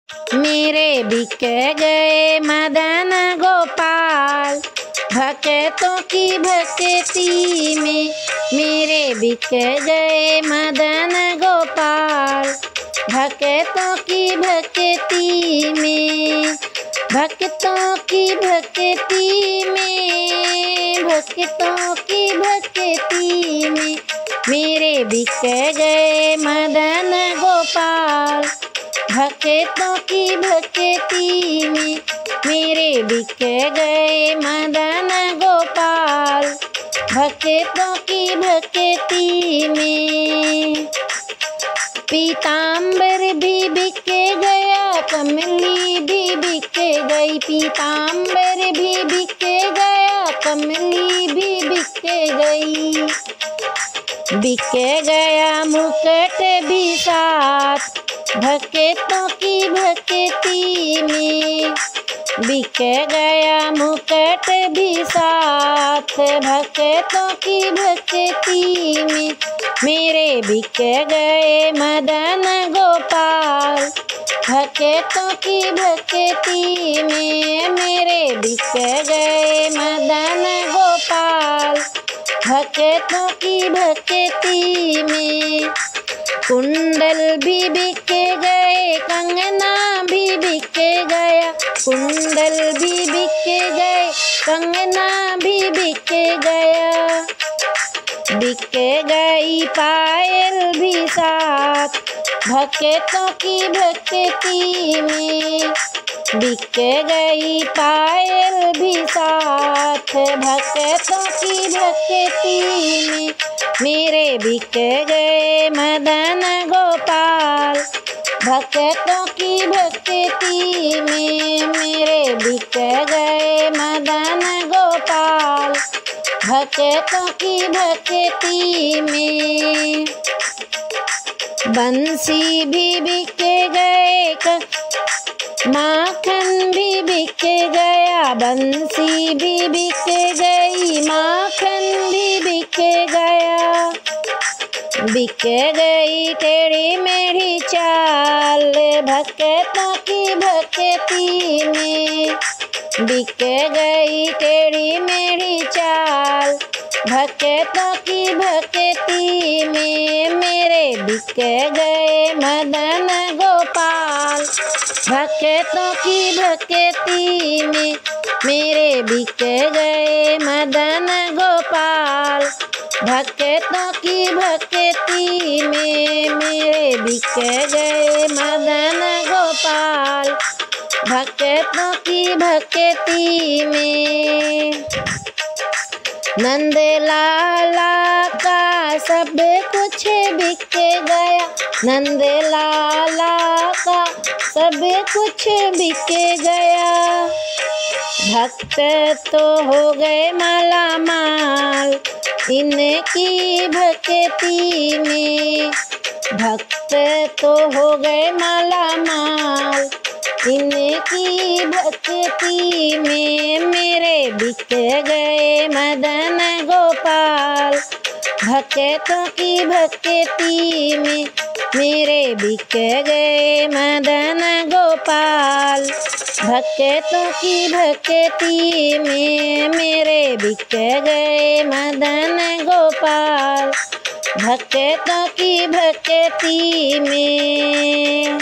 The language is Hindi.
मेरे बिक गए मदन गोपाल, भक्तों की भक्ति में। मेरे बिक गए मदन गोपाल, भक्तों की भक्ति में। भक्तों की भक्ति में, भक्तों की भक्ति में। मेरे बिक गए मदन गोपाल, भक्तों की भक्ति में। मेरे बिक गए मदन गोपाल, भक्तों की भक्ति में। पीताम्बर भी बिक गया, कमली भी बिक गई। पीताम्बर भी बिक गया, कमली भी बिक गई। बिक गया मुकुट भी साथ, भक्तों की भक्ति में। बिक गया मुकुट भी साथ, भक्तों की भक्ति में। मेरे बिक गए मदन गोपाल, भक्तों की भक्ति में। मेरे बिक गए मदन गोपाल, भक्तों की भक्ति में। कुंडल भी बिक गए, कंगना भी बिक गया। कुंडल भी बिक गए, कंगना भी बिक गया। बिक गई पायल भी साथ, भक्तों की भक्ति में। बिक गई पायल भी साथ, भक्तों की भक्ति में। मेरे बिक गए मदन गोपाल, भक्तों की भक्ति में। मेरे बिक गए मदन गोपाल, भक्तों की भक्ति में। बंसी भी बिक गए, माखन भी बिक गया। बंसी भी बिक गई, माखन भी बिक गया। बिक गई टेढ़ी मेढ़ी चाल, भक्तों की भक्ति में। बिक गई टेढ़ी मेढ़ी चाल, भक्तों की भक्ति में। मेरे बिक गए मदन गोपाल, भक्तों की भक्ति में। मेरे बिक गए मदन गोपाल, भक्तों की भक्ति में। मेरे बिक गए मदन गोपाल, भक्तों की भक्ति में। नंद लाला का सब कुछ बिक गया, नंद लाला का सब कुछ बिक गया। भक्त तो हो गए माला माल, इनकी भक्ति में। भक्त तो हो गए माला माल, इनकी भक्ति में। मेरे बिक गए मदन गोपाल, भक्तों की भक्ति में। मेरे बिक गए मदन गोपाल, भक्तों की भक्ति में। मेरे बिक गए मदन गोपाल, भक्तों की भक्ति में।